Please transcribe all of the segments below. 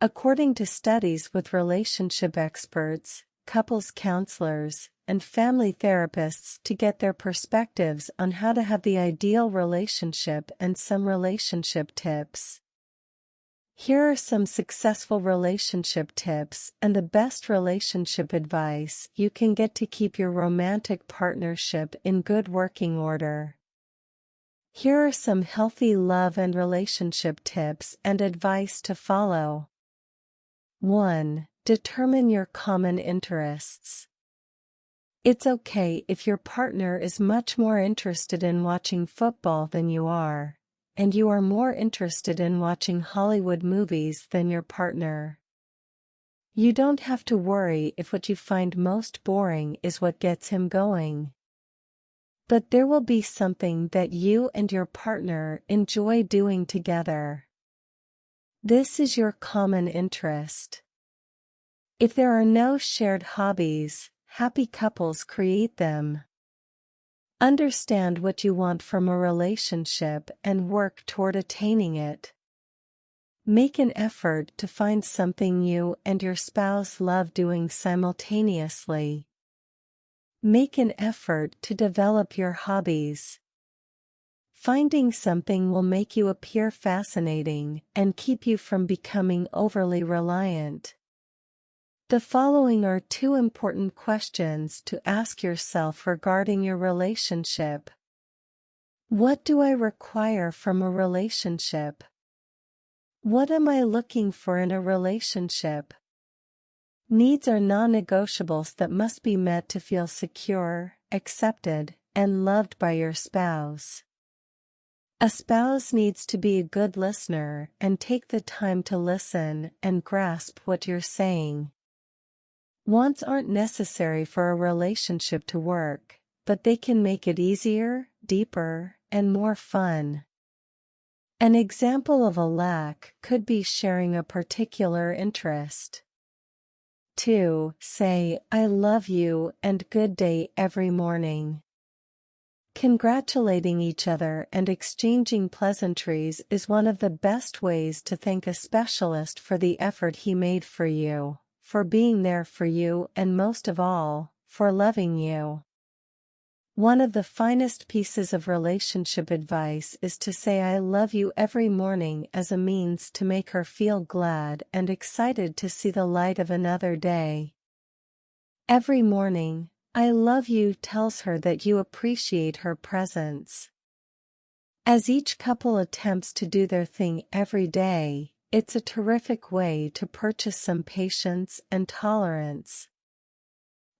According to studies with relationship experts, couples counselors, and family therapists to get their perspectives on how to have the ideal relationship and some relationship tips. Here are some successful relationship tips and the best relationship advice you can get to keep your romantic partnership in good working order. Here are some healthy love and relationship tips and advice to follow. 1. Determine your common interests. It's okay if your partner is much more interested in watching football than you are, and you are more interested in watching Hollywood movies than your partner. You don't have to worry if what you find most boring is what gets him going. But there will be something that you and your partner enjoy doing together. This is your common interest. If there are no shared hobbies, happy couples create them. Understand what you want from a relationship and work toward attaining it. Make an effort to find something you and your spouse love doing simultaneously. Make an effort to develop your hobbies. Finding something will make you appear fascinating and keep you from becoming overly reliant. The following are 2 important questions to ask yourself regarding your relationship. What do I require from a relationship? What am I looking for in a relationship? Needs are non-negotiables that must be met to feel secure, accepted, and loved by your spouse. A spouse needs to be a good listener and take the time to listen and grasp what you're saying. Wants aren't necessary for a relationship to work, but they can make it easier, deeper, and more fun. An example of a lack could be sharing a particular interest. 2. Say, "I love you" and "good day" every morning. Congratulating each other and exchanging pleasantries is one of the best ways to thank a specialist for the effort he made for you, for being there for you, and most of all, for loving you. One of the finest pieces of relationship advice is to say "I love you" every morning as a means to make her feel glad and excited to see the light of another day. Every morning, "I love you" tells her that you appreciate her presence. As each couple attempts to do their thing every day, it's a terrific way to purchase some patience and tolerance.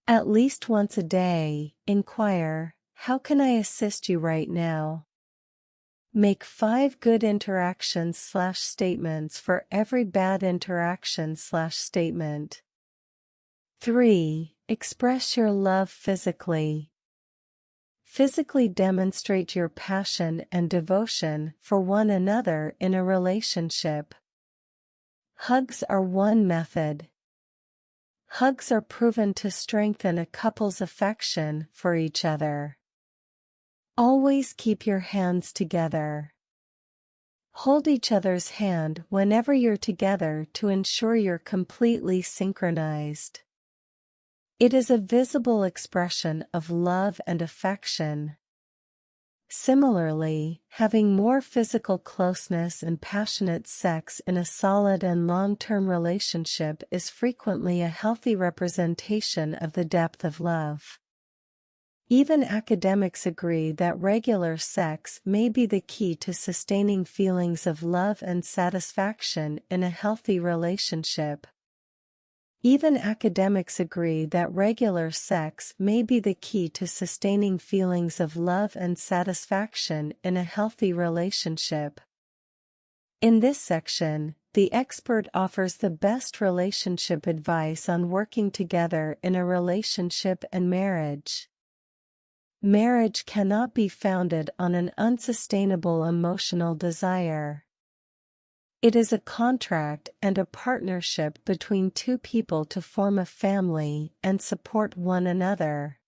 At least once a day, inquire, "How can I assist you right now?" Make 5 good interactions/statements for every bad interaction/statement. 3. Express your love physically. Physically demonstrate your passion and devotion for one another in a relationship. Hugs are one method. Hugs are proven to strengthen a couple's affection for each other. Always keep your hands together. Hold each other's hand whenever you're together to ensure you're completely synchronized. It is a visible expression of love and affection. Similarly, having more physical closeness and passionate sex in a solid and long-term relationship is frequently a healthy representation of the depth of love. Even academics agree that regular sex may be the key to sustaining feelings of love and satisfaction in a healthy relationship. Even academics agree that regular sex may be the key to sustaining feelings of love and satisfaction in a healthy relationship. In this section, the expert offers the best relationship advice on working together in a relationship and marriage. Marriage cannot be founded on an unsustainable emotional desire. It is a contract and a partnership between 2 people to form a family and support one another.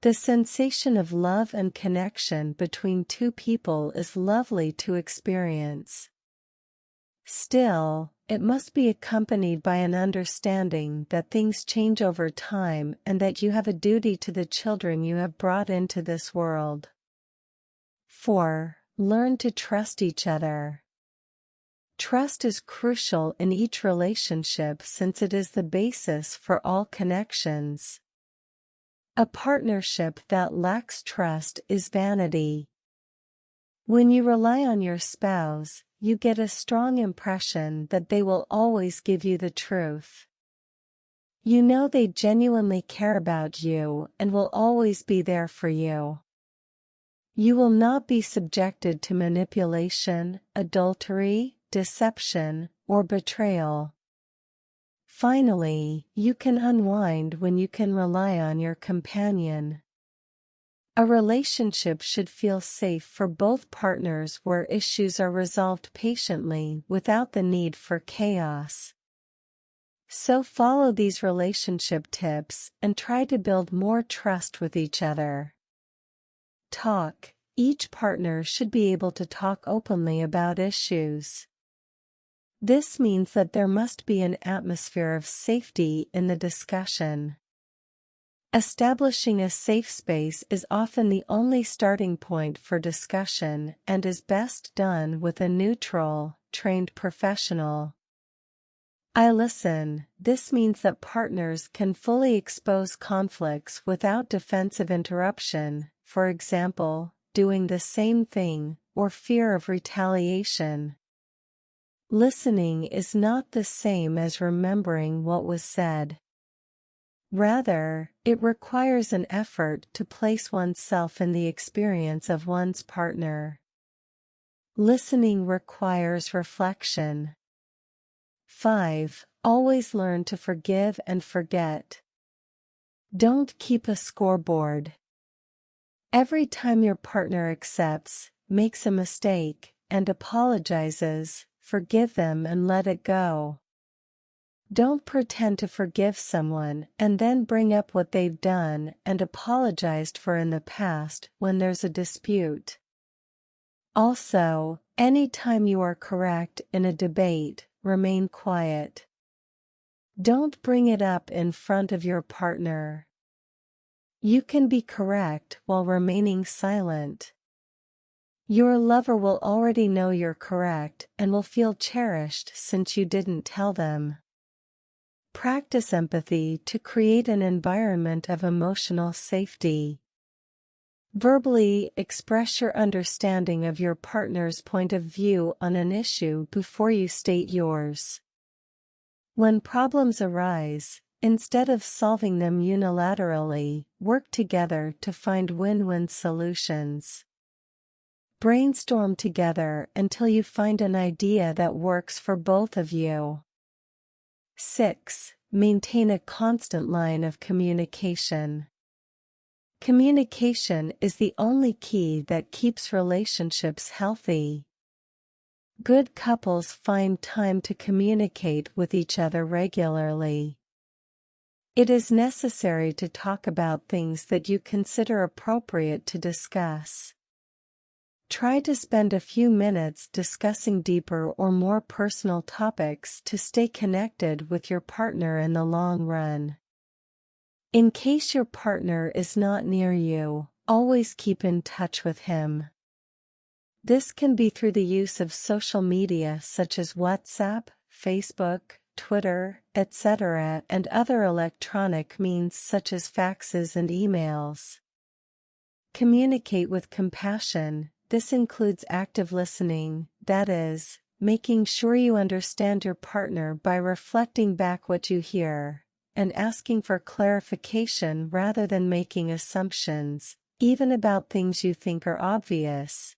The sensation of love and connection between 2 people is lovely to experience. Still, it must be accompanied by an understanding that things change over time and that you have a duty to the children you have brought into this world. 4. Learn to trust each other. Trust is crucial in each relationship since it is the basis for all connections. A partnership that lacks trust is vanity. When you rely on your spouse, you get a strong impression that they will always give you the truth. You know they genuinely care about you and will always be there for you. You will not be subjected to manipulation, adultery, deception, or betrayal. Finally, you can unwind when you can rely on your companion. A relationship should feel safe for both partners where issues are resolved patiently without the need for chaos. So follow these relationship tips and try to build more trust with each other. Talk. Each partner should be able to talk openly about issues. This means that there must be an atmosphere of safety in the discussion. Establishing a safe space is often the only starting point for discussion and is best done with a neutral, trained professional. I listen. This means that partners can fully expose conflicts without defensive interruption, for example, doing the same thing, or fear of retaliation. Listening is not the same as remembering what was said. Rather, it requires an effort to place oneself in the experience of one's partner. Listening requires reflection. 5. Always learn to forgive and forget. Don't keep a scoreboard. Every time your partner accepts, makes a mistake, and apologizes, forgive them and let it go. Don't pretend to forgive someone and then bring up what they've done and apologized for in the past when there's a dispute. Also, anytime you are correct in a debate, remain quiet. Don't bring it up in front of your partner. You can be correct while remaining silent. Your lover will already know you're correct and will feel cherished since you didn't tell them. Practice empathy to create an environment of emotional safety. Verbally express your understanding of your partner's point of view on an issue before you state yours. When problems arise, instead of solving them unilaterally, work together to find win-win solutions. Brainstorm together until you find an idea that works for both of you. 6. Maintain a constant line of communication. Communication is the only key that keeps relationships healthy. Good couples find time to communicate with each other regularly. It is necessary to talk about things that you consider appropriate to discuss. Try to spend a few minutes discussing deeper or more personal topics to stay connected with your partner in the long run. In case your partner is not near you, always keep in touch with him. This can be through the use of social media such as WhatsApp, Facebook, Twitter, etc., and other electronic means such as faxes and emails. Communicate with compassion. This includes active listening, that is, making sure you understand your partner by reflecting back what you hear, and asking for clarification rather than making assumptions, even about things you think are obvious.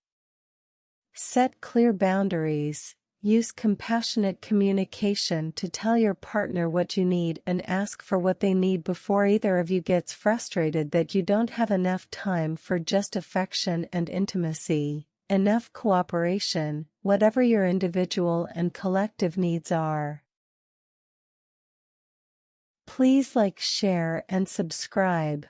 Set clear boundaries. Use compassionate communication to tell your partner what you need and ask for what they need before either of you gets frustrated that you don't have enough time for just affection and intimacy, enough cooperation, whatever your individual and collective needs are. Please like, share, and subscribe.